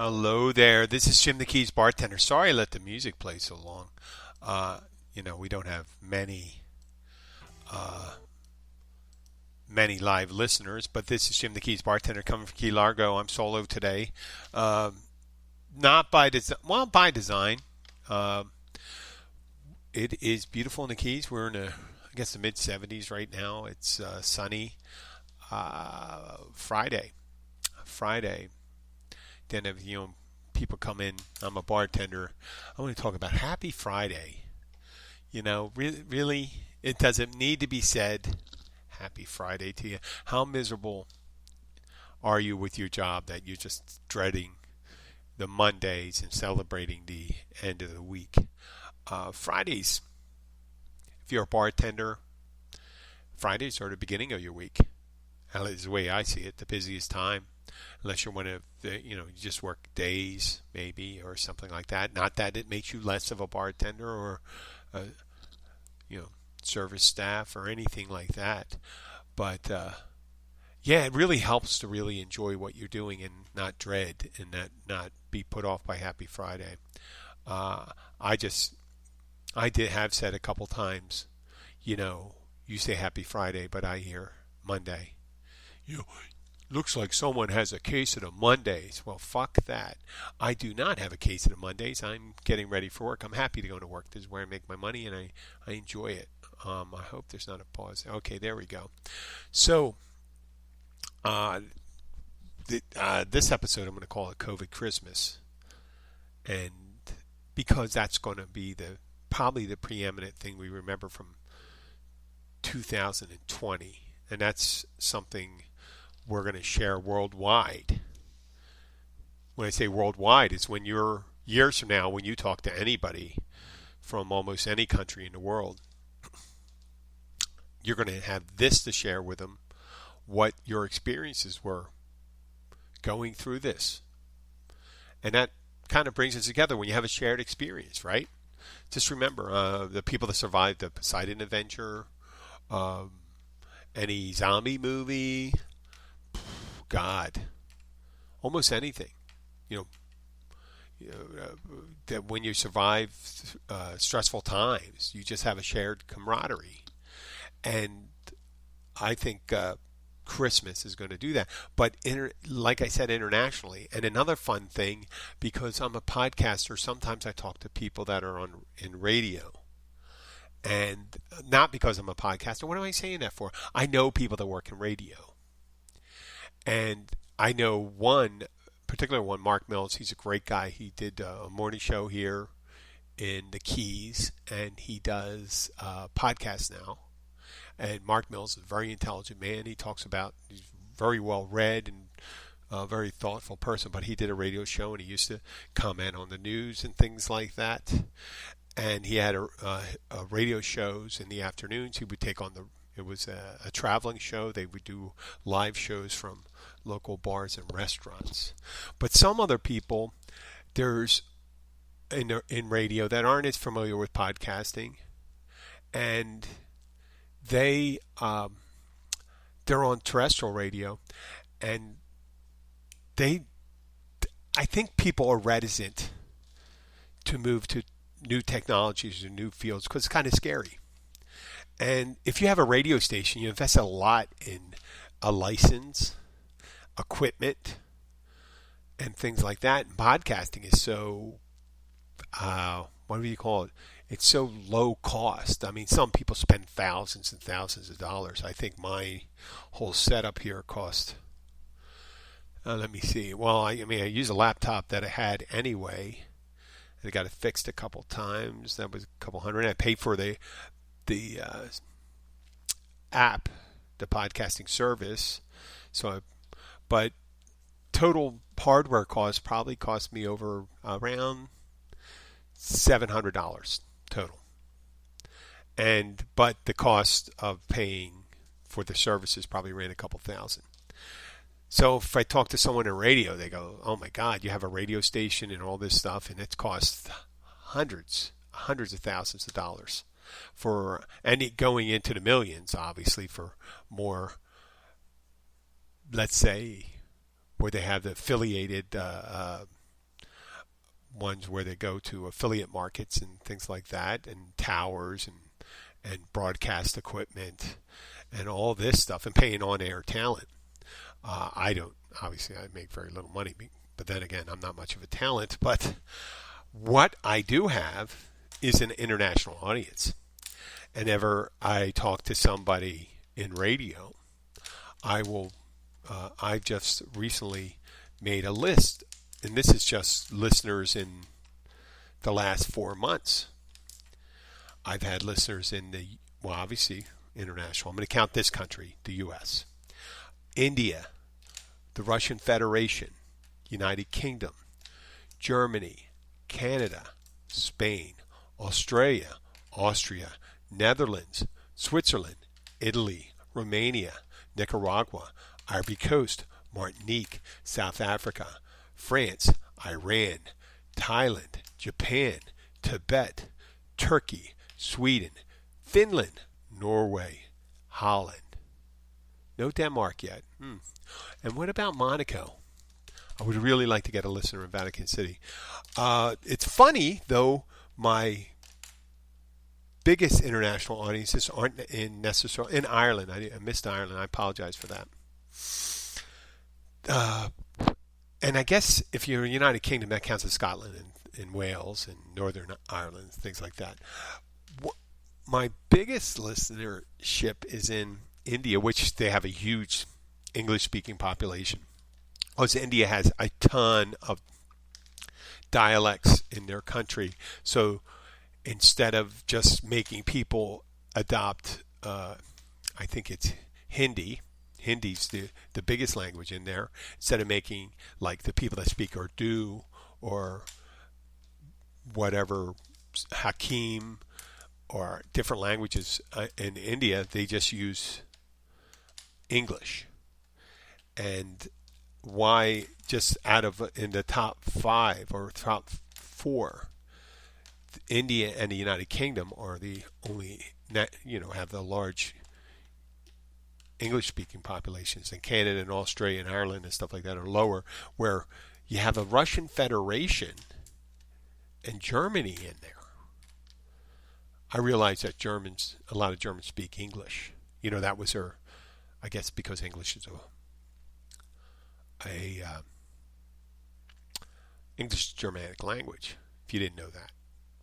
Hello there. This is Jim the Keys bartender. Sorry I let the music play so long. We don't have uh, many live listeners, but this is Jim the Keys bartender coming from Key Largo. I'm solo today. Um Not by design. Well, by design. Um it is beautiful in the Keys. We're in I guess, the mid 70s right now. It's sunny. Friday. Friday. Then if people come in, I'm a bartender. I want to talk about Happy Friday. Really, it doesn't need to be said. Happy Friday to you. How miserable are you with your job that you're just dreading the Mondays and celebrating the end of the week? Fridays, if you're a bartender, Fridays are the beginning of your week. That is the way I see it, the busiest time. Unless you're one of you just work days maybe or something like that. Not that it makes you less of a bartender or uh, you know service staff or anything like that. But yeah, it really helps to really enjoy what you're doing and not dread and not be put off by Happy Friday. Uh, I just I did have said a couple times, you say Happy Friday, but I hear Monday. You know, Looks like someone has a case of the Mondays. Well, fuck that. I do not have a case of the Mondays. I'm getting ready for work. I'm happy to go to work. This is where I make my money, and I enjoy it. I hope there's not a pause. Okay, there we go. So, uh, this episode I'm going to call it COVID Christmas, and because that's going to be probably the preeminent thing we remember from 2020, and that's something we're going to share worldwide. When I say worldwide, it's when you're years from now, when you talk to anybody from almost any country in the world, you're going to have this to share with them, what your experiences were going through this. And that kind of brings us together when you have a shared experience, right? Just remember the people that survived the Poseidon Adventure, um, any zombie movie, God, almost anything. You know, that when you survive stressful times, you just have a shared camaraderie, and I think Christmas is going to do that. But like I said, internationally, and another fun thing, because I'm a podcaster, sometimes I talk to people that are in radio. And not because I'm a podcaster. What am I saying that for? I know people that work in radio. And I know one particular one, Mark Mills. He's a great guy. He did a morning show here in the Keys, and he does podcasts now. And Mark Mills is a very intelligent man. He's very well read and a very thoughtful person. But he did a radio show, and he used to comment on the news and things like that. And he had a radio shows in the afternoons. He would take on it was a traveling show. They would do live shows from local bars and restaurants. But some other people, there's in radio that aren't as familiar with podcasting, and they they're on terrestrial radio, and I think people are reticent to move to new technologies or new fields because it's kind of scary. And if you have a radio station, you invest a lot in a license, equipment, and things like that. And podcasting is so, what do you call it? It's so low cost. I mean, some people spend thousands and thousands of dollars. I think my whole setup here cost, let me see. Well, I use a laptop that I had anyway. I got it fixed a couple times. That was a couple hundred. I paid for the app, the podcasting service. But total hardware cost probably cost me over around $700 total. But the cost of paying for the services probably ran a couple thousand. So if I talk to someone in radio, they go, "Oh my God, you have a radio station and all this stuff, and it's cost hundreds of thousands of dollars and going into the millions, obviously, for more, let's say, where they have the affiliated ones where they go to affiliate markets and things like that, and towers and broadcast equipment and all this stuff, and paying on-air talent. I don't, obviously I make very little money, but then again, I'm not much of a talent. But what I do have is an international audience. Whenever I talk to somebody in radio, I've just recently made a list, and this is just listeners in the last 4 months. I've had listeners in obviously international. I'm going to count this country, the U.S., India, the Russian Federation, United Kingdom, Germany, Canada, Spain, Australia, Austria, Netherlands, Switzerland, Italy, Romania, Nicaragua, Ivory Coast, Martinique, South Africa, France, Iran, Thailand, Japan, Tibet, Turkey, Sweden, Finland, Norway, Holland. No Denmark yet. And what about Monaco? I would really like to get a listener in Vatican City. It's funny, though, my biggest international audiences aren't necessarily in Ireland. I missed Ireland. I apologize for that. And I guess if you're in the United Kingdom, that counts as Scotland and Wales and Northern Ireland, things like that. My biggest listenership is in India, which they have a huge English-speaking population. Because India has a ton of dialects in their country. So instead of just making people adopt, I think it's Hindi. Hindi's the biggest language in there. Instead of making like the people that speak Urdu or whatever, Hakim or different languages in India, they just use English. And why just in the top 5 or top 4, India and the United Kingdom are the only, have the large English-speaking populations, and Canada and Australia and Ireland and stuff like that are lower, where you have a Russian Federation and Germany in there. I realize that a lot of Germans speak English. That was I guess because English is a English-Germanic language, if you didn't know that.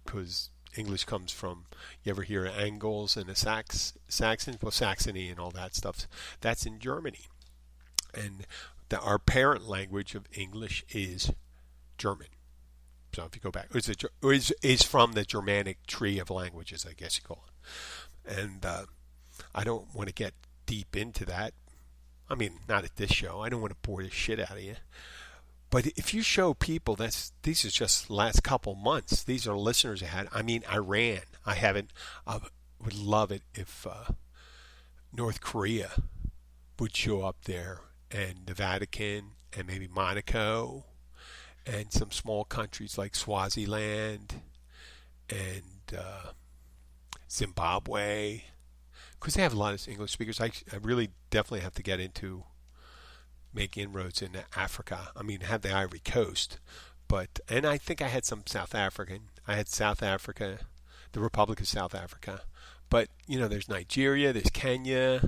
Because English comes from, you ever hear of Angles and the Saxons? Well, Saxony and all that stuff, that's in Germany. And our parent language of English is German. So if you go back, is from the Germanic tree of languages, I guess you call it. And I don't want to get deep into that. I mean, not at this show. I don't want to bore the shit out of you. But if you show people, these are just last couple months. These are listeners I had. I mean, Iran. I would love it if North Korea would show up there, and the Vatican, and maybe Monaco, and some small countries like Swaziland and Zimbabwe, because they have a lot of English speakers. I really definitely have to get into make inroads into Africa. I mean, I have the Ivory Coast, and I think I had some South African. I had South Africa, the Republic of South Africa. But, there's Nigeria, there's Kenya,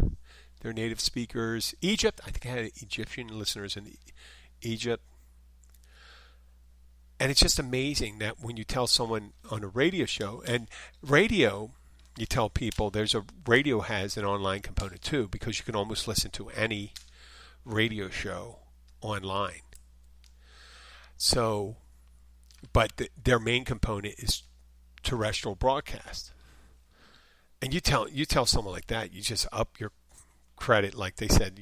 they're native speakers. Egypt, I think I had Egyptian listeners in Egypt. And it's just amazing that when you tell someone on a radio show, and radio, you tell people radio has an online component too, because you can almost listen to any radio show online. So, but their main component is terrestrial broadcast. And you tell someone like that, you just up your credit. Like they said,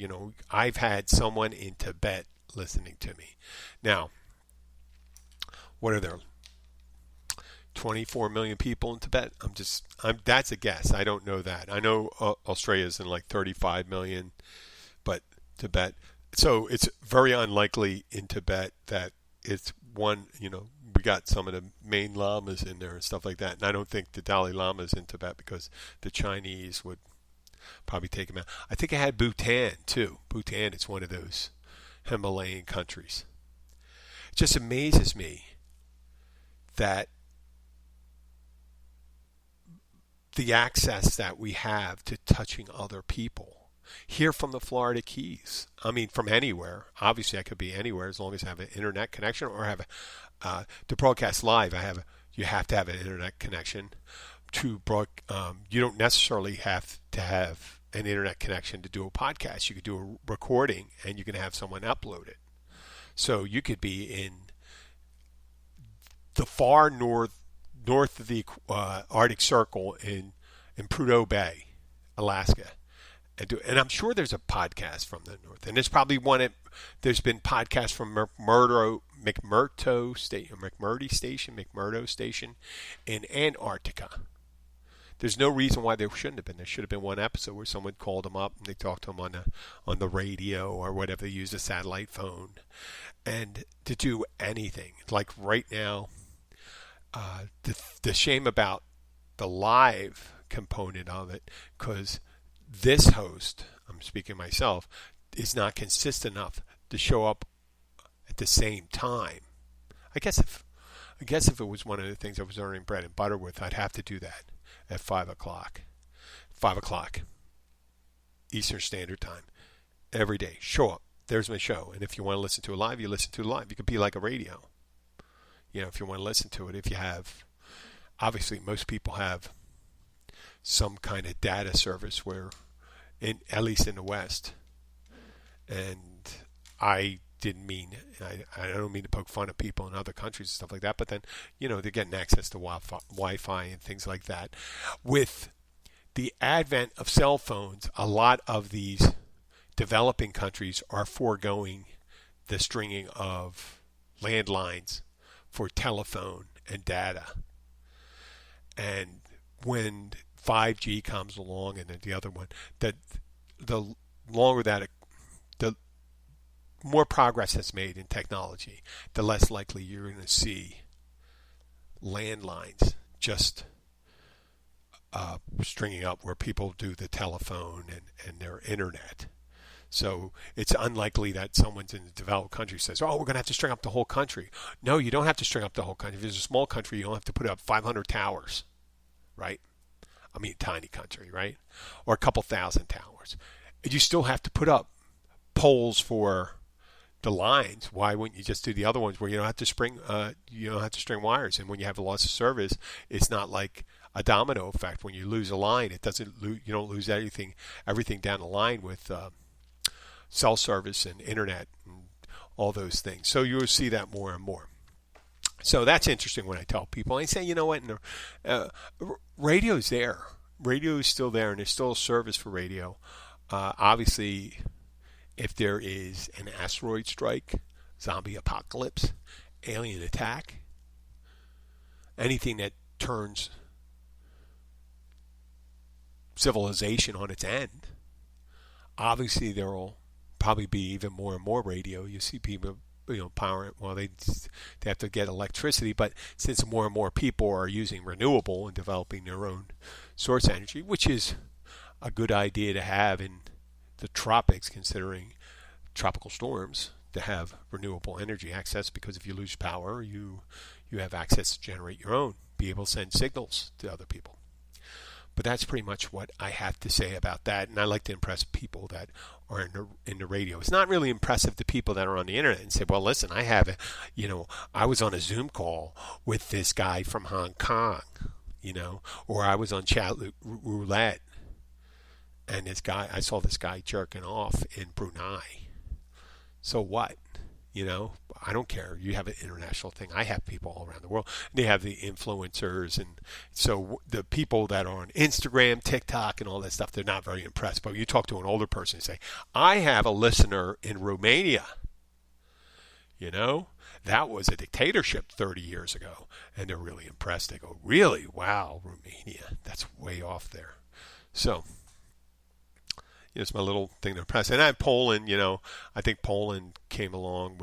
I've had someone in Tibet listening to me. Now, what are there? 24 million people in Tibet? That's a guess. I don't know that. I know Australia's in like 35 million, but Tibet. So it's very unlikely in Tibet that it's one, we got some of the main lamas in there and stuff like that. And I don't think the Dalai Lama is in Tibet because the Chinese would probably take him out. I think I had Bhutan too. Bhutan is one of those Himalayan countries. It just amazes me that the access that we have to touching other people here from the Florida Keys. I mean, from anywhere. Obviously, I could be anywhere as long as I have an internet connection or have to broadcast live. You have to have an internet connection to you don't necessarily have to have an internet connection to do a podcast. You could do a recording and you can have someone upload it. So you could be in the far north of the Arctic Circle in Prudhoe Bay, Alaska. And I'm sure there's a podcast from the north. And there's probably there's been podcasts from McMurdo Station in Antarctica. There's no reason why there shouldn't have been. There should have been one episode where someone called them up and they talked to them on the radio or whatever. They used a satellite phone, and to do anything like right now. The shame about the live component of it, because this host, I'm speaking myself, is not consistent enough to show up at the same time. I guess if it was one of the things I was earning bread and butter with, I'd have to do that at 5 o'clock. 5 o'clock Eastern Standard Time every day. Show up. There's my show. And if you want to listen to it live, you listen to it live. You could be like a radio. If you want to listen to it, if you have, obviously most people have some kind of data service where, at least in the West, and I don't mean to poke fun at people in other countries and stuff like that, but then, they're getting access to Wi-Fi and things like that. With the advent of cell phones, a lot of these developing countries are foregoing the stringing of landlines for telephone and data. And when 5G comes along, and then the other one, that the more progress has made in technology, the less likely you're going to see landlines just stringing up where people do the telephone and their internet. So it's unlikely that someone's in the developed country says, we're going to have to string up the whole country. No, you don't have to string up the whole country. If there's a small country, you don't have to put up 500 towers, right? I mean, tiny country, right? Or a couple thousand towers. You still have to put up poles for the lines. Why wouldn't you just do the other ones where you don't have to string wires? And when you have a loss of service, it's not like a domino effect. When you lose a line, you don't lose everything down the line with cell service and internet and all those things. So you will see that more and more. So that's interesting when I tell people. I say, you know what, radio's there. Radio is still there, and there's still a service for radio. Obviously, if there is an asteroid strike, zombie apocalypse, alien attack, anything that turns civilization on its end, obviously there will probably be even more and more radio. You see people, power it. Well, they have to get electricity, but since more and more people are using renewable and developing their own source energy, which is a good idea to have in the tropics, considering tropical storms, to have renewable energy access, because if you lose power, you have access to generate your own, be able to send signals to other people. But that's pretty much what I have to say about that. And I like to impress people that are in the radio. It's not really impressive to people that are on the internet and say, well, listen, I was on a Zoom call with this guy from Hong Kong, or I was on chat roulette, and I saw this guy jerking off in Brunei. So what? I don't care. You have an international thing. I have people all around the world. They have the influencers, and so the people that are on Instagram, TikTok, and all that stuff, they're not very impressed. But you talk to an older person and say, I have a listener in Romania. That was a dictatorship 30 years ago, and they're really impressed. They go, really? Wow, Romania. That's way off there. So it's my little thing to impress. And I have Poland, I think Poland came along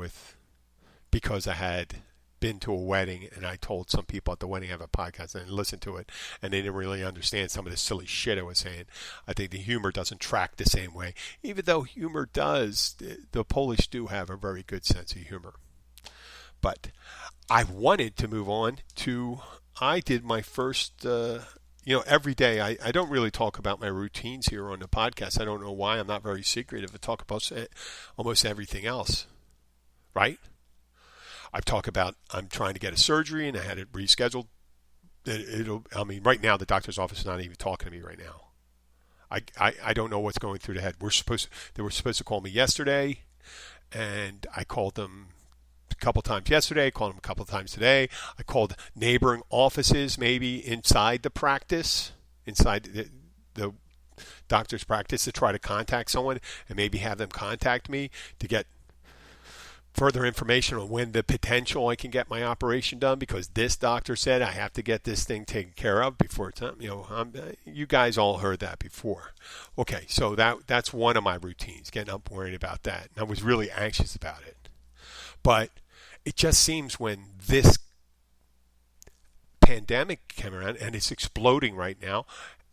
because I had been to a wedding, and I told some people at the wedding I have a podcast and listened to it, and they didn't really understand some of the silly shit I was saying. I think the humor doesn't track the same way. Even though humor does, the Polish do have a very good sense of humor. But I wanted to move on to, I did my first, every day. I don't really talk about my routines here on the podcast. I don't know why. I'm not very secretive. I talk about almost everything else, right? I've talked about I'm trying to get a surgery and I had it rescheduled. Right now the doctor's office is not even talking to me right now. I don't know what's going through the head. They were supposed to call me yesterday, and I called them a couple times yesterday. I called them a couple times today. I called neighboring offices, maybe inside the practice, inside the doctor's practice, to try to contact someone and maybe have them contact me to get further information on when the potential I can get my operation done, because this doctor said I have to get this thing taken care of before it's time. You guys all heard that before. Okay, so that's one of my routines, getting up worrying about that. And I was really anxious about it. But it just seems when this pandemic came around, and it's exploding right now,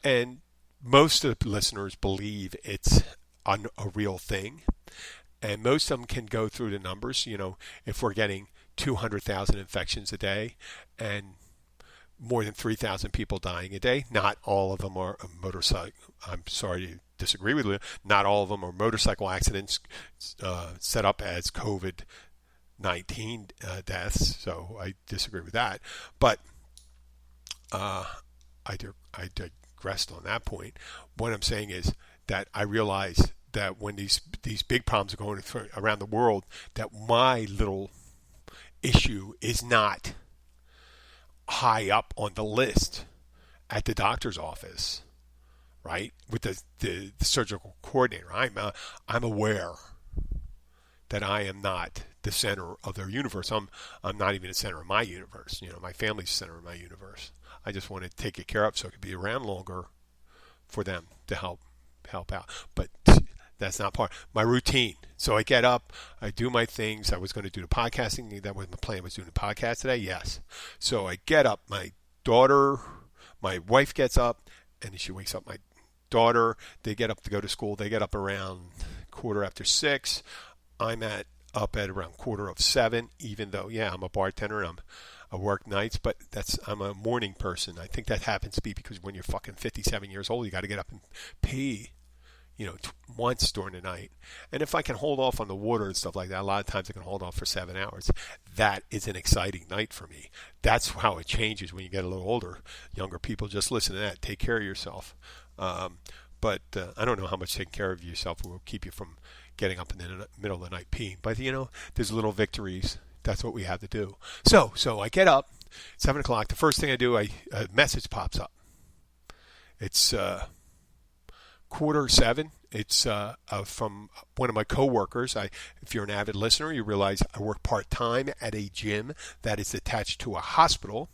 and most of the listeners believe it's a real thing. And most of them can go through the numbers. If we're getting 200,000 infections a day and more than 3,000 people dying a day, not all of them are motorcycle. I'm sorry to disagree with you. Not all of them are motorcycle accidents set up as COVID-19 deaths. So I disagree with that. But I digressed on that point. What I'm saying is that I realize that when these big problems are going around the world, that my little issue is not high up on the list at the doctor's office, right? With the surgical coordinator. I'm aware that I am not the center of their universe. I'm not even the center of my universe. My family's the center of my universe. I just want to take it care of so I could be around longer for them to help out. But that's not part of my routine. So I get up, I do my things. I was going to do the podcasting. That was my plan, was doing the podcast today. Yes. So I get up. My wife gets up, and she wakes up my daughter. They get up to go to school. They get up around 6:15. I'm up at around 6:45, even though, I'm a bartender. I work nights, but I'm a morning person. I think that happens to be because when you're fucking 57 years old, you got to get up and pee, once during the night. And if I can hold off on the water and stuff like that, a lot of times I can hold off for 7 hours. That is an exciting night for me. That's how it changes when you get a little older. Younger people, just listen to that. Take care of yourself. But I don't know how much taking care of yourself will keep you from getting up in the middle of the night peeing. But, there's little victories. That's what we have to do. So I get up, 7 o'clock. The first thing I do, a message pops up. It's 6:45. It's from one of my coworkers. If you're an avid listener, you realize I work part-time at a gym that is attached to a hospital,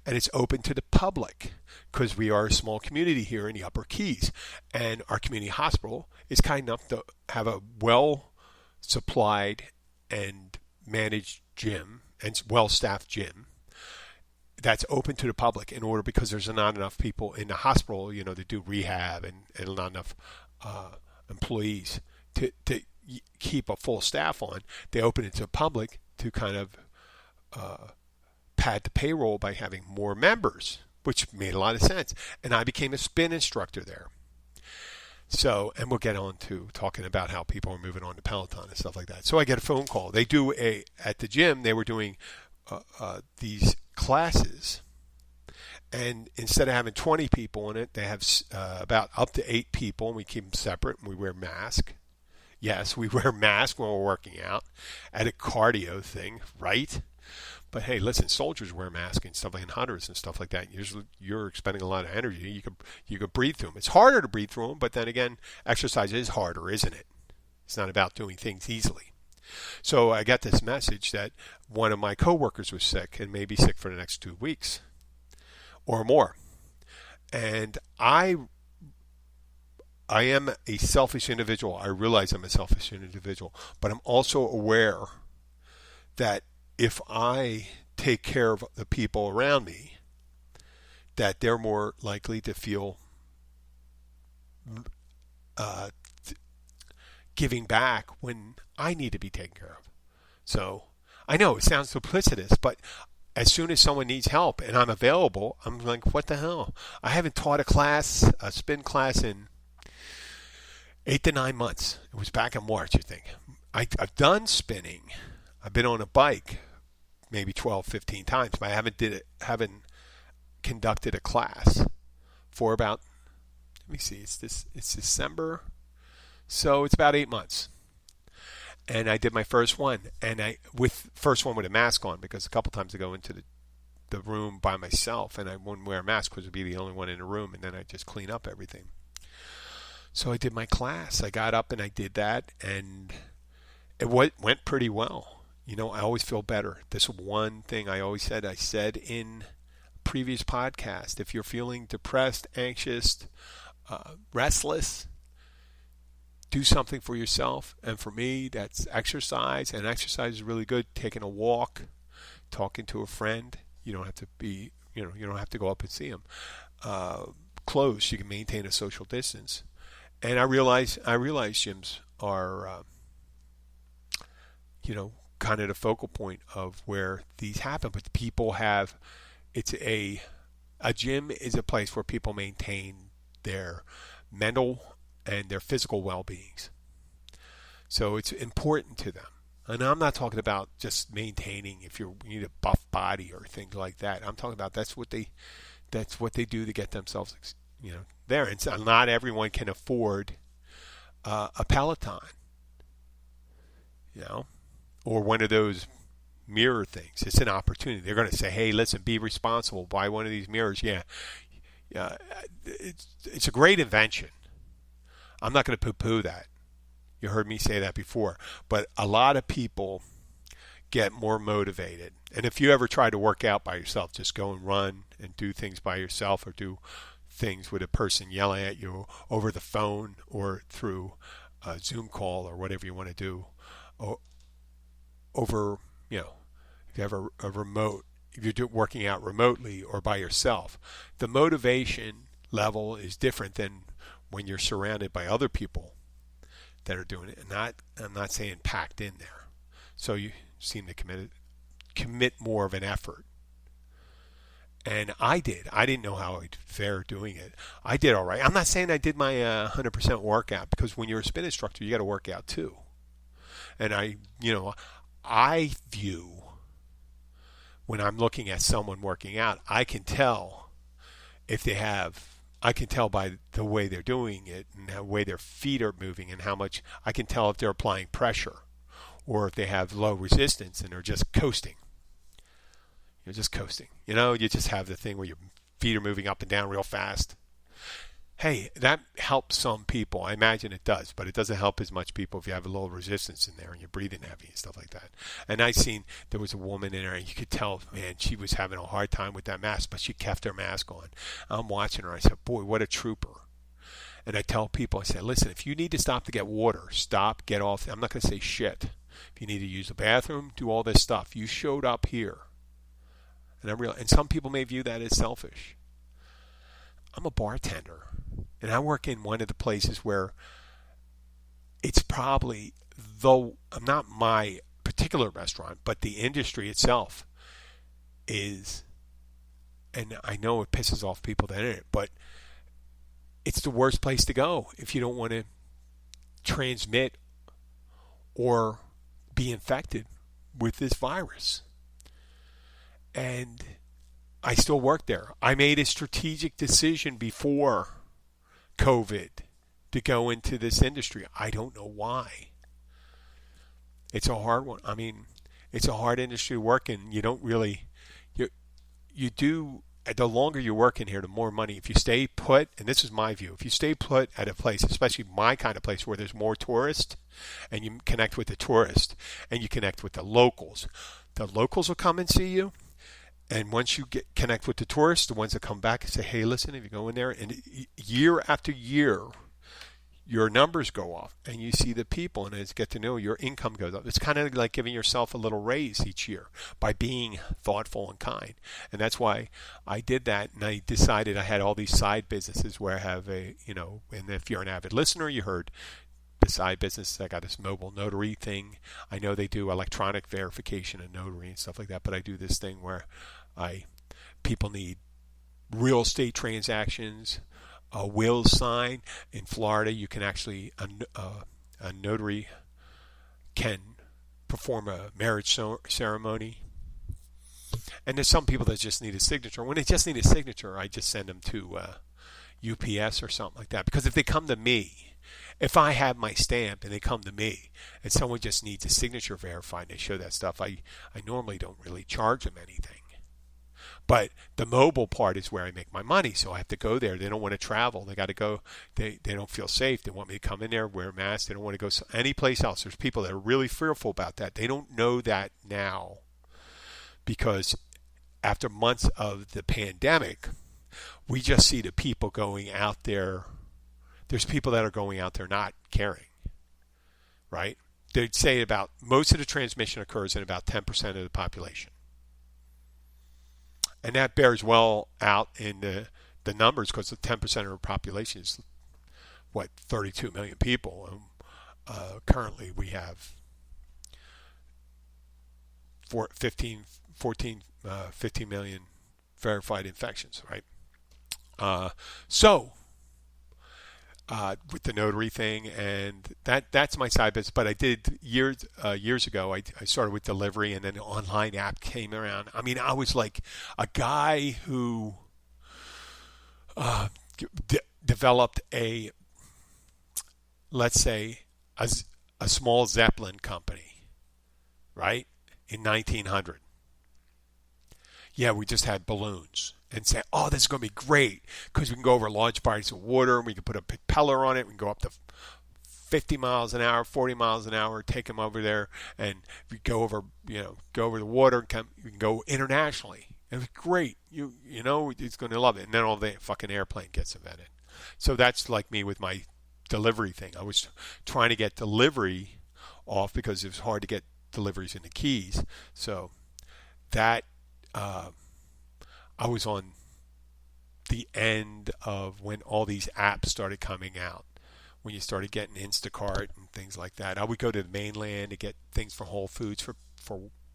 and it's open to the public because we are a small community here in the Upper Keys, and our community hospital is kind enough to have a well-supplied and managed gym and well-staffed gym that's open to the public because there's not enough people in the hospital, to do rehab and not enough employees to keep a full staff on. They open it to the public to kind of pad the payroll by having more members, which made a lot of sense. And I became a spin instructor there. So, and we'll get on to talking about how people are moving on to Peloton and stuff like that. So I get a phone call. At the gym, they were doing these classes, and instead of having 20 people in it, they have about up to 8 people, and we keep them separate, and we wear masks. Yes, we wear masks when we're working out at a cardio thing, right? But hey, listen, soldiers wear masks and stuff like in hunters and stuff like that. Usually you're expending a lot of energy. You could breathe through them. It's harder to breathe through them, but then again, exercise is harder, isn't it? It's not about doing things easily. So I got this message that one of my coworkers was sick and may be sick for the next 2 weeks or more. And I am a selfish individual. I realize I'm a selfish individual, but I'm also aware that if I take care of the people around me, that they're more likely to feel giving back when I need to be taken care of. So I know it sounds duplicitous, but as soon as someone needs help and I'm available, I'm like, what the hell? I haven't taught a spin class in 8 to 9 months. It was back in March, I think. I've done spinning. I've been on a bike maybe 12, 15 times, but I haven't conducted a class for about, let me see, it's December, so it's about 8 months. And I did my first one, and first one with a mask on, because a couple times I go into the room by myself and I wouldn't wear a mask because I'd be the only one in the room, and then I just clean up everything. So I did my class. I got up and I did that, and it went pretty well. You know, I always feel better. This one thing I said in previous podcast, if you're feeling depressed, anxious, restless, do something for yourself. And for me, that's exercise. And exercise is really good. Taking a walk, talking to a friend. You don't have to you don't have to go up and see them. Close. You can maintain a social distance. And I realize gyms are, kind of the focal point of where these happen. But a gym is a place where people maintain their mental and their physical well-beings. So it's important to them. And I'm not talking about just maintaining if you need a buff body or things like that. I'm talking about that's what they do to get themselves, there. And so not everyone can afford a Peloton, or one of those mirror things. It's an opportunity. They're going to say, hey, listen, be responsible. Buy one of these mirrors. Yeah. It's a great invention. I'm not going to poo-poo that. You heard me say that before. But a lot of people get more motivated. And if you ever try to work out by yourself, just go and run and do things by yourself, or do things with a person yelling at you over the phone or through a Zoom call or whatever you want to do, over, if you have a remote, if you're working out remotely or by yourself, the motivation level is different than when you're surrounded by other people that are doing it. And I'm not saying packed in there. So you seem to commit more of an effort. And I didn't know how I'd fare doing it. I did all right. I'm not saying I did my 100% workout, because when you're a spin instructor, you got to work out too. And I view, when I'm looking at someone working out, I can tell by the way they're doing it and the way their feet are moving, and how much I can tell if they're applying pressure or if they have low resistance and are just coasting. You're just coasting. You just have the thing where your feet are moving up and down real fast. Hey, that helps some people. I imagine it does, but it doesn't help as much people if you have a little resistance in there and you're breathing heavy and stuff like that. And I seen there was a woman in there, and you could tell, man, she was having a hard time with that mask, but she kept her mask on. I'm watching her. I said, boy, what a trooper. And I tell people, I said, listen, if you need to stop to get water, stop, get off. I'm not going to say shit. If you need to use the bathroom, do all this stuff. You showed up here. And some people may view that as selfish. I'm a bartender, and I work in one of the places where it's probably, though not my particular restaurant, but the industry itself is, and I know it pisses off people that are in it, but it's the worst place to go if you don't want to transmit or be infected with this virus. And I still work there. I made a strategic decision before COVID to go into this industry. I don't know why. It's a hard one. I mean, it's a hard industry to work in. You don't really, you do, the longer you work in here, the more money. If you stay put, and this is my view, if you stay put at a place, especially my kind of place where there's more tourists, and you connect with the tourists, and you connect with the locals will come and see you. And once you connect with the tourists, the ones that come back and say, hey, listen, if you go in there, and year after year, your numbers go up, and you see the people, and as you get to know, your income goes up. It's kind of like giving yourself a little raise each year by being thoughtful and kind. And that's why I did that, and I decided I had all these side businesses where I have and if you're an avid listener, you heard the side business. I got this mobile notary thing. I know they do electronic verification and notary and stuff like that, but I do this thing where people need real estate transactions, a will sign. In Florida, you can actually a notary can perform a marriage ceremony. And there's some people that just need a signature. When they just need a signature, I just send them to UPS or something like that. Because if they come to me, if I have my stamp and they come to me and someone just needs a signature verified and they show that stuff, I normally don't really charge them anything. But the mobile part is where I make my money, so I have to go there. They don't want to travel. They got to go. They don't feel safe. They want me to come in there, wear a mask. They don't want to go any place else. There's people that are really fearful about that. They don't know that now because after months of the pandemic, we just see the people going out there. There's people that are going out there not caring, right? They'd say about most of the transmission occurs in about 10% of the population. And that bears well out in the numbers because the 10% of the population is, 32 million people. Currently we have 15 million verified infections, right? With the notary thing, and that's my side business. But I did years ago. I started with delivery, and then the online app came around. I mean, I was like a guy who developed let's say a small Zeppelin company, right, in 1900. Yeah, we just had balloons. And say, oh, this is going to be great because we can go over large bodies of water and we can put a propeller on it. We can go up to 50 miles an hour, 40 miles an hour, take them over there, and we go over the water and we can go internationally. It was great. You know, it's going to love it. And then all the fucking airplane gets invented. So that's like me with my delivery thing. I was trying to get delivery off because it was hard to get deliveries in the Keys. So that. I was on the end of when all these apps started coming out, when you started getting Instacart and things like that. I would go to the mainland to get things from Whole Foods for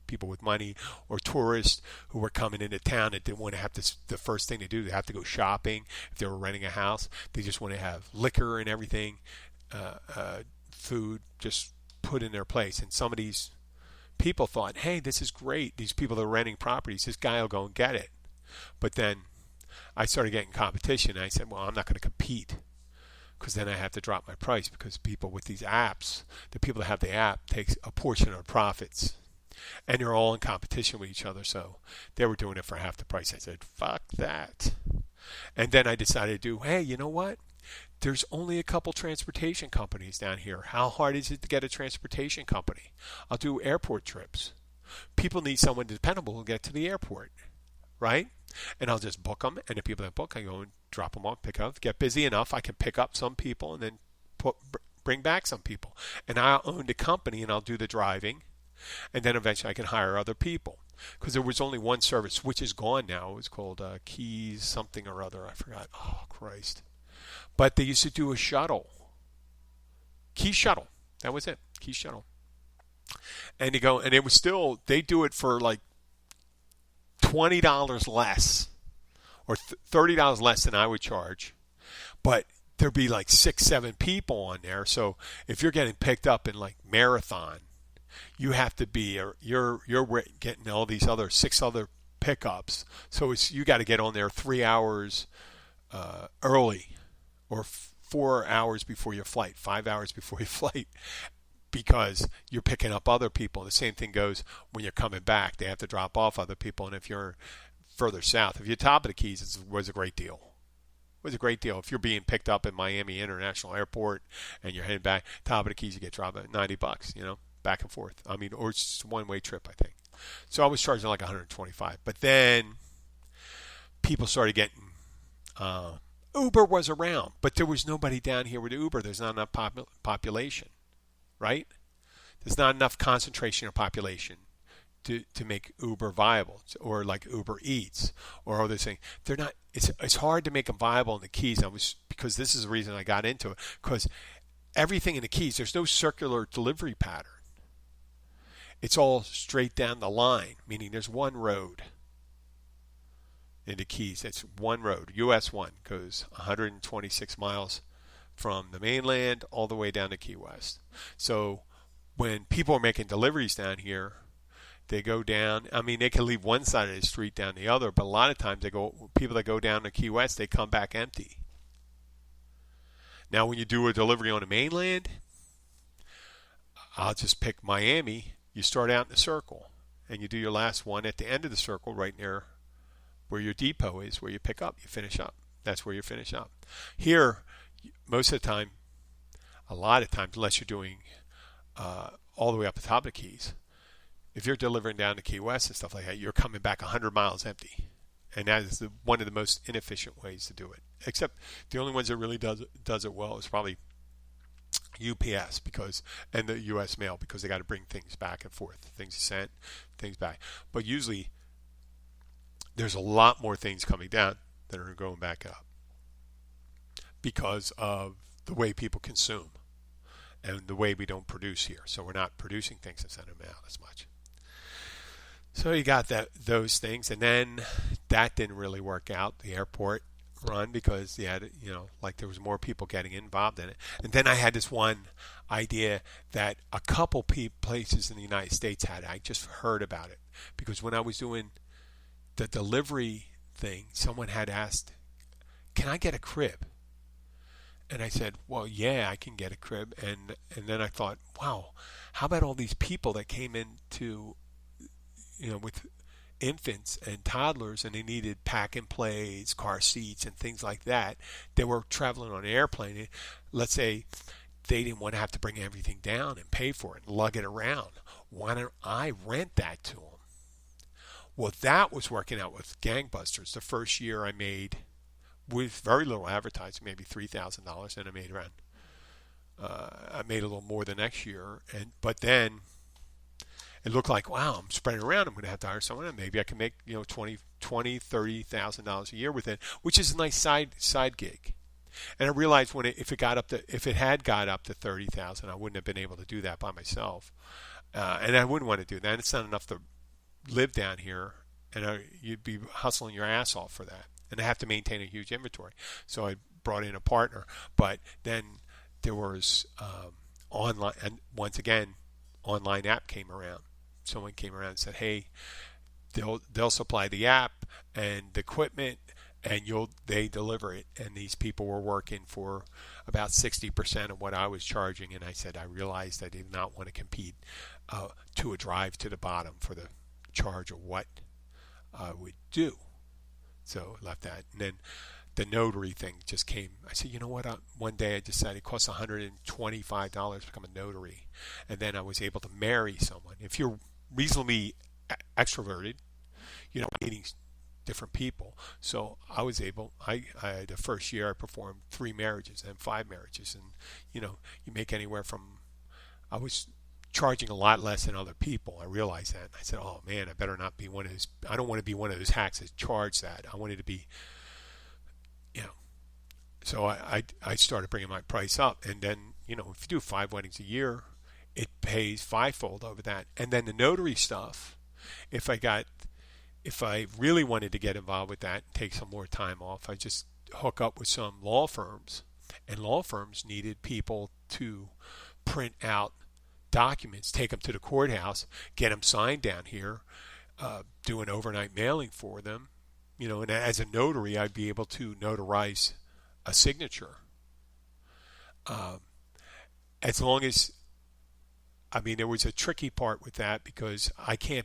people with money or tourists who were coming into town and didn't want to have to, the first thing to do, they have to go shopping. If they were renting a house, they just want to have liquor and everything, food just put in their place. And some of these people thought, hey, this is great. These people that are renting properties, this guy will go and get it. But then I started getting competition, and I said, well, I'm not going to compete because then I have to drop my price because people with these apps, the people that have the app, takes a portion of the profits. And they're all in competition with each other, so they were doing it for half the price. I said, fuck that. And then I decided to do, hey, you know what? There's only a couple transportation companies down here. How hard is it to get a transportation company? I'll do airport trips. People need someone dependable to get to the airport, right? And I'll just book them, and the people that book, I go and drop them off, pick up. Get busy enough, I can pick up some people and then bring back some people. And I'll own the company, and I'll do the driving, and then eventually I can hire other people. Because there was only one service, which is gone now. It was called Keys something or other. I forgot. Oh, Christ. But they used to do a shuttle. Key Shuttle. That was it. Key Shuttle. And you go, and it was still, they do it for like $20 less or $30 less than I would charge. But there'd be like 6-7 people on there. So if you're getting picked up in like Marathon, you have to be, you're getting all these other 6 other pickups. So you got to get on there 3 hours early or 4 hours before your flight, 5 hours before your flight, because you're picking up other people. The same thing goes when you're coming back. They have to drop off other people. And if you're further south, if you're top of the Keys, it was a great deal. It was a great deal. If you're being picked up at Miami International Airport and you're heading back, top of the Keys, you get dropped at $90, back and forth. I mean, or it's just a one-way trip, I think. So I was charging like $125. But then people started getting, Uber was around, but there was nobody down here with Uber. There's not enough population. Right? There's not enough concentration of population to make Uber viable, or like Uber Eats or other things. They're not. It's hard to make them viable in the Keys. Because this is the reason I got into it. Because everything in the Keys, there's no circular delivery pattern. It's all straight down the line, meaning there's one road in the Keys. It's one road. US 1 goes 126 miles from the mainland all the way down to Key West. So when people are making deliveries down here, they go down. I mean, they can leave one side of the street down the other, but a lot of times people that go down to Key West, they come back empty. Now, when you do a delivery on the mainland, I'll just pick Miami. You start out in the circle, and you do your last one at the end of the circle right near where your depot is, where you pick up, you finish up. That's where you finish up. Here, most of the time, a lot of times, unless you're doing all the way up the top of the Keys, if you're delivering down to Key West and stuff like that, you're coming back 100 miles empty. And that is one of the most inefficient ways to do it. Except the only ones that really does it well is probably UPS and the U.S. mail, because they got to bring things back and forth, things sent, things back. But usually there's a lot more things coming down than are going back up because of the way people consume and the way we don't produce here. So we're not producing things and sending them out as much. So you got those things, and then that didn't really work out, the airport run, because you had, like there was more people getting involved in it. And then I had this one idea that a couple places in the United States had. I just heard about it because when I was doing the delivery thing, someone had asked, "Can I get a crib?" And I said, "Well, yeah, I can get a crib." And then I thought, wow, how about all these people that came into with infants and toddlers, and they needed pack and plays, car seats, and things like that. They were traveling on an airplane. And let's say they didn't want to have to bring everything down and pay for it and lug it around. Why don't I rent that to them? Well, that was working out with gangbusters. The first year I made, with very little advertising, maybe $3,000, and I made around. I made a little more the next year, but then it looked like, wow, I'm spreading around. I'm going to have to hire someone, and maybe I can make $30,000 a year with it, which is a nice side gig. And I realized if it had got up to 30,000, I wouldn't have been able to do that by myself, and I wouldn't want to do that. It's not enough to live down here, and you'd be hustling your ass off for that, and I have to maintain a huge inventory. So I brought in a partner, but then there was online, and once again, online app came around. Someone came around and said, "Hey, they'll supply the app and the equipment, and they deliver it." And these people were working for about 60% of what I was charging. And I said, I realized I did not want to compete to a drive to the bottom for the charge of what I would do. So I left that. And then the notary thing just came. I said, you know what? One day I decided it costs $125 to become a notary. And then I was able to marry someone. If you're reasonably extroverted, meeting different people. So I was able, the first year I performed 3 marriages and 5 marriages. And, you make anywhere from, I was charging a lot less than other people. I realized that. And I said, oh man, I better not be one of those. I don't want to be one of those hacks that charge that. I wanted to be, so I started bringing my price up. And then, if you do 5 weddings a year, it pays 5-fold over that. And then the notary stuff, if I really wanted to get involved with that and take some more time off, I just hook up with some law firms. And law firms needed people to print out documents, take them to the courthouse, get them signed down here, do an overnight mailing for them. And as a notary, I'd be able to notarize a signature. As long as, there was a tricky part with that because I can't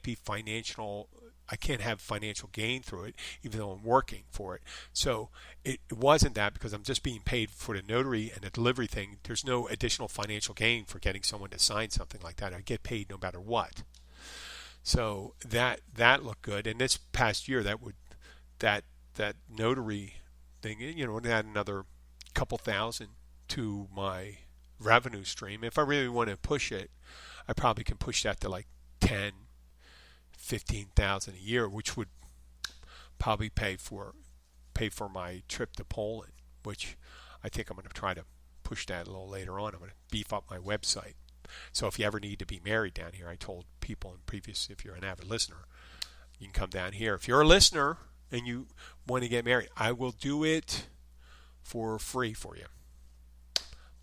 have financial gain through it, even though I'm working for it. So it wasn't that, because I'm just being paid for the notary and the delivery thing. There's no additional financial gain for getting someone to sign something like that. I get paid no matter what. So that looked good. And this past year, that notary thing, it add another couple thousand to my revenue stream. If I really want to push it, I probably can push that to like 10, 15,000 a year, which would probably pay for my trip to Poland, which I think I'm going to try to push that a little later on. I'm going to beef up my website. So if you ever need to be married down here, I told people in previous, if you're an avid listener, you can come down here. If you're a listener and you want to get married, I will do it for free for you.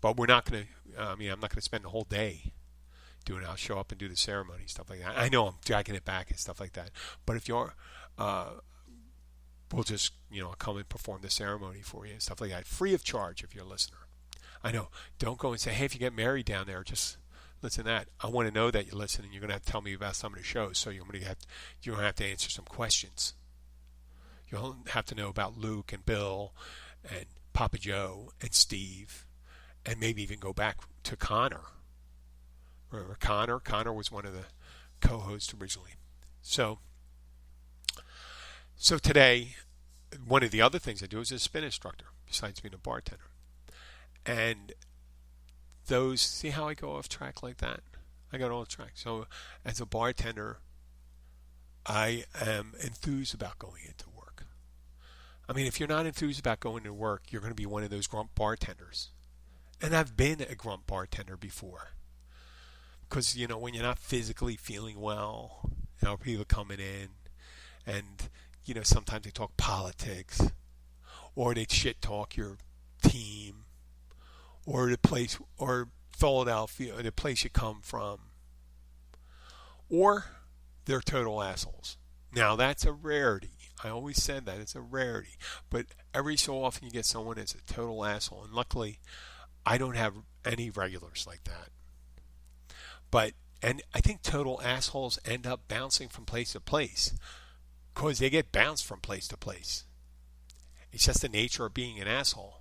But we're not going to, I'm not going to spend the whole day doing it. I'll show up and do the ceremony, stuff like that. I know I'm dragging it back and stuff like that. But if you're, we'll just, come and perform the ceremony for you and stuff like that, free of charge if you're a listener. I know. Don't go and say, hey, if you get married down there, just listen to that. I want to know that you're listening. You're going to have to tell me about some of the shows, so you're going to have to answer some questions. You'll have to know about Luke and Bill and Papa Joe and Steve, and maybe even go back to Connor. Remember Connor? Connor was one of the co-hosts originally. So today, one of the other things I do is a spin instructor, besides being a bartender. And those, see how I go off track like that? I got off track. So as a bartender, I am enthused about going into work. If you're not enthused about going to work, you're going to be one of those grump bartenders. And I've been a grump bartender before. Because, when you're not physically feeling well, people coming in and, sometimes they talk politics or they shit talk your team or the place, or Philadelphia, or the place you come from, or they're total assholes. Now, that's a rarity. I always said that. It's a rarity. But every so often you get someone that's a total asshole. And luckily, I don't have any regulars like that. And I think total assholes end up bouncing from place to place because they get bounced from place to place. It's just the nature of being an asshole.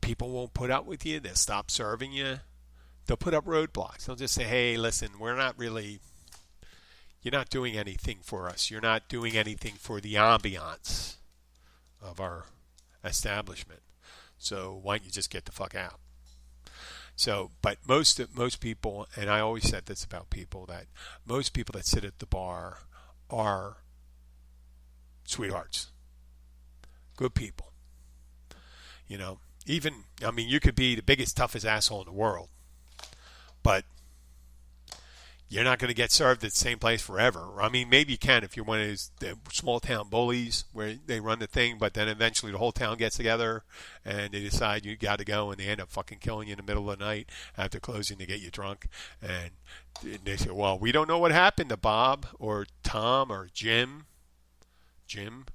People won't put up with you. They'll stop serving you. They'll put up roadblocks. They'll just say, hey, listen, you're not doing anything for us. You're not doing anything for the ambiance of our establishment. So why don't you just get the fuck out? So, but most people, and I always said this about people, that most people that sit at the bar are sweethearts, good people. You could be the biggest, toughest asshole in the world, but you're not going to get served at the same place forever. Maybe you can if you're one of those small town bullies where they run the thing, but then eventually the whole town gets together and they decide you got to go, and they end up fucking killing you in the middle of the night after closing to get you drunk. And they say, well, we don't know what happened to Bob or Tom or Jim. Jim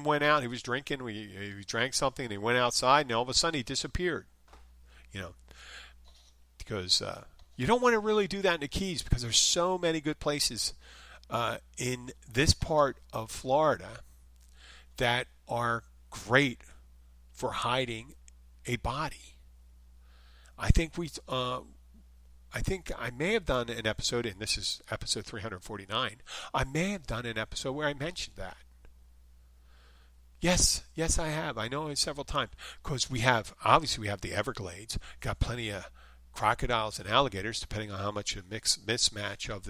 went out. He was drinking. He drank something, and he went outside, and all of a sudden he disappeared. Because you don't want to really do that in the Keys, because there's so many good places in this part of Florida that are great for hiding a body. I think I may have done an episode, and this is episode 349. I may have done an episode where I mentioned that. Yes, I have. I know it several times, because we have the Everglades, got plenty of crocodiles and alligators, depending on how much a mismatch of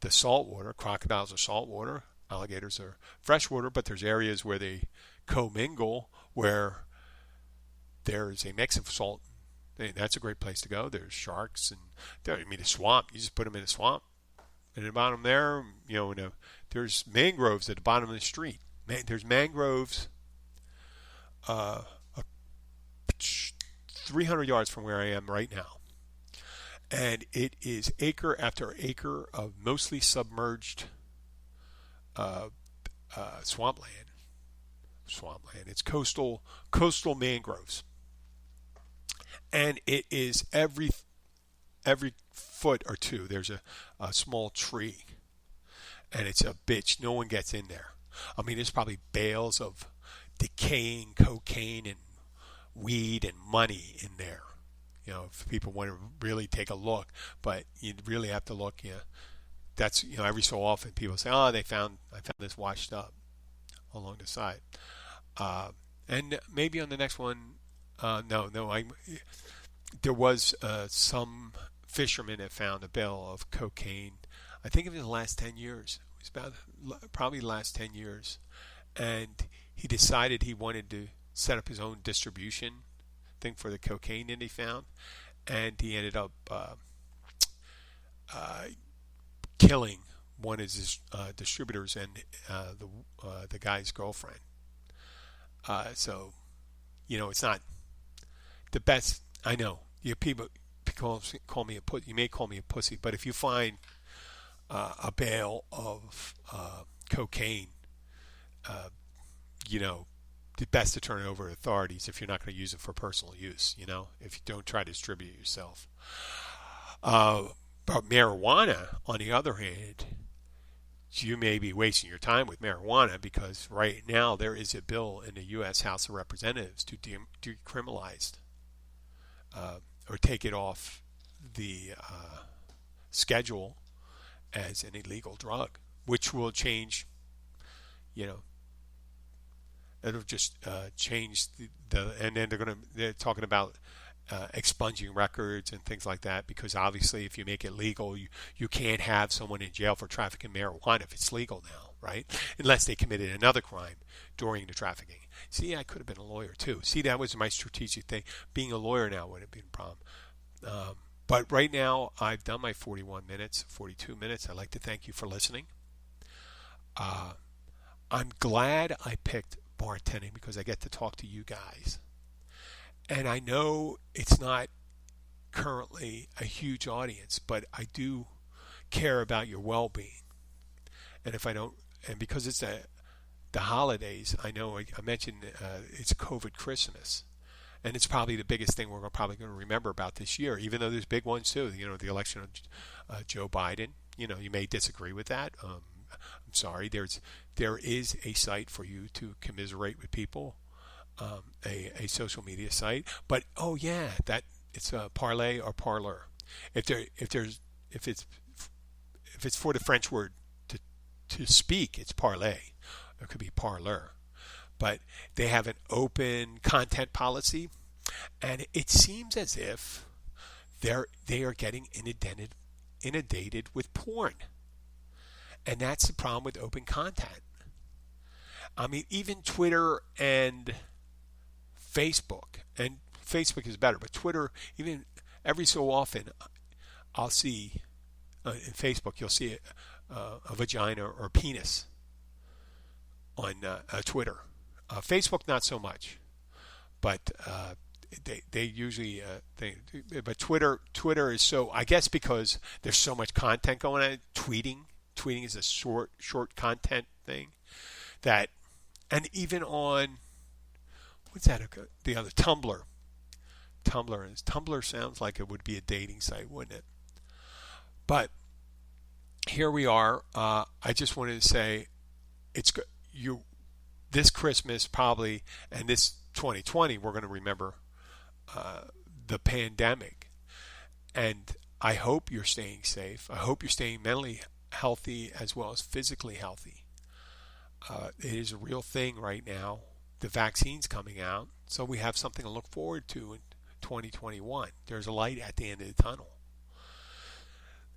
the salt water. Crocodiles are salt water, alligators are freshwater, but there's areas where they commingle, where there's a mix of salt. That's a great place to go. There's sharks, and a swamp. You just put them in a swamp, and at the bottom there, there's mangroves at the bottom of the street. There's mangroves 300 yards from where I am right now. And it is acre after acre of mostly submerged swampland. It's coastal mangroves. And it is every foot or two, there's a small tree. And it's a bitch. No one gets in there. There's probably bales of decaying cocaine and weed and money in there. If people want to really take a look, but you really have to look. That's every so often people say, "Oh, I found this washed up along the side," and maybe on the next one, there was some fisherman that found a bale of cocaine. I think it was the last 10 years. It was probably the last 10 years, and he decided he wanted to set up his own distribution thing for the cocaine that he found, and he ended up uh, killing one of his distributors and the guy's girlfriend. So, it's not the best. I know people call me a pussy. You may call me a pussy, but if you find a bale of cocaine, you know, the best to turn it over to authorities if you're not going to use it for personal use. If you don't try to distribute it yourself. But marijuana, on the other hand, you may be wasting your time with marijuana because right now there is a bill in the U.S. House of Representatives to decriminalize or take it off the schedule as an illegal drug, which will change, it'll just change and then they're talking about expunging records and things like that, because obviously if you make it legal, you can't have someone in jail for trafficking marijuana if it's legal now, right? Unless they committed another crime during the trafficking. See, I could have been a lawyer too. See, that was my strategic thing. Being a lawyer now would have been a problem. But right now, I've done my 41 minutes, 42 minutes. I'd like to thank you for listening. I'm glad I picked bartending because I get to talk to you guys. And I know it's not currently a huge audience, but I do care about your well-being. And if I don't, and because it's the holidays, I know I mentioned it's COVID Christmas. And it's probably the biggest thing we're probably going to remember about this year, even though there's big ones too. The election of Joe Biden. You may disagree with that. I'm sorry. There is a site for you to commiserate with people, a social media site. But that it's a Parlay or Parler. If it's for the French word to speak, it's Parlay. It could be Parler. But they have an open content policy, and it seems as if they are getting inundated with porn. And that's the problem with open content. I mean, even Twitter and Facebook, and Facebook is better, but Twitter, even every so often, I'll see, in Facebook, you'll see a vagina or penis on Twitter. Facebook, not so much, but they usually but Twitter is so, I guess because there's so much content going on. Tweeting is a short content thing that, and even on what's that? The other Tumblr. Tumblr sounds like it would be a dating site, wouldn't it? But here we are. I just wanted to say it's you. This Christmas probably, and this 2020, we're going to remember the pandemic. And I hope you're staying safe. I hope you're staying mentally healthy as well as physically healthy. It is a real thing right now. The vaccine's coming out, so we have something to look forward to in 2021. There's a light at the end of the tunnel.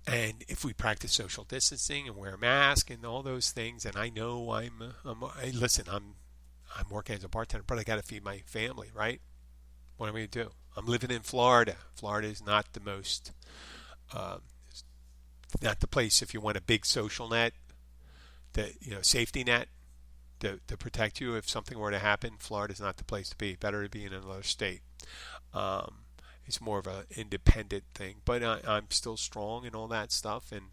And if we practice social distancing and wear a mask and all those things, and I know I'm working as a bartender, but I got to feed my family, right? What am I going to do? I'm living in Florida. Florida is not the most, not the place if you want a big social net, safety net to protect you if something were to happen. Florida is not the place to be. Better to be in another state. It's more of an independent thing, but I'm still strong and all that stuff, and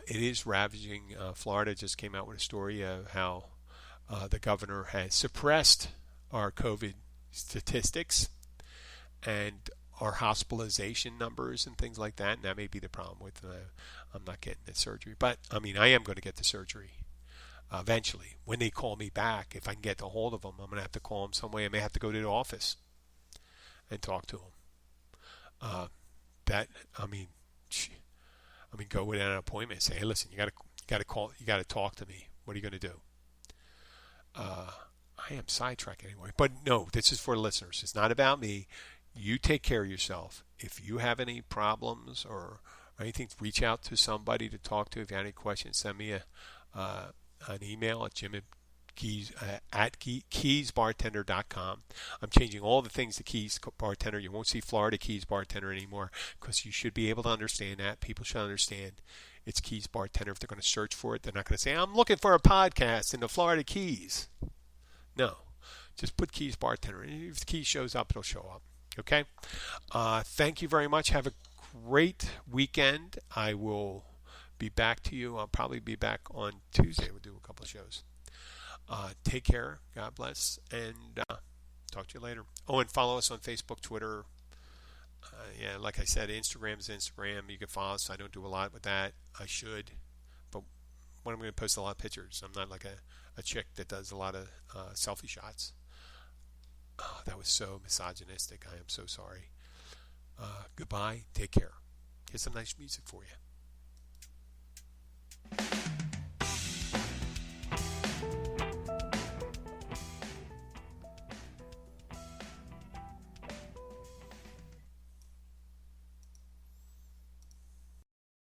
it is ravaging. Florida just came out with a story of how the governor has suppressed our COVID statistics and our hospitalization numbers and things like that, and that may be the problem with I'm not getting the surgery. But, I mean, I am going to get the surgery eventually. When they call me back, if I can get a hold of them, I'm going to have to call them some way. I may have to go to the office and talk to them. Go without an appointment and say, hey, listen, you got to talk to me. What are you going to do? I am sidetracking anyway, but no, this is for listeners. It's not about me. You take care of yourself. If you have any problems or anything, reach out to somebody to talk to. If you have any questions, send me an email at keysbartender.com. I'm changing all the things to Keys Bartender. You won't see Florida Keys Bartender anymore because you should be able to understand that. People should understand it's Keys Bartender. If they're going to search for it, they're not going to say, I'm looking for a podcast in the Florida Keys. No. Just put Keys Bartender. If the Keys shows up, it'll show up. Okay? Thank you very much. Have a great weekend. I will be back to you. I'll probably be back on Tuesday. We'll do a couple of shows. Take care. God bless. And talk to you later. Oh, and follow us on Facebook, Twitter. Yeah, like I said, Instagram is Instagram. You can follow us. I don't do a lot with that. I should. But when I'm going to post a lot of pictures, I'm not like a chick that does a lot of selfie shots. Oh, that was so misogynistic. I am so sorry. Goodbye. Take care. Here's some nice music for you.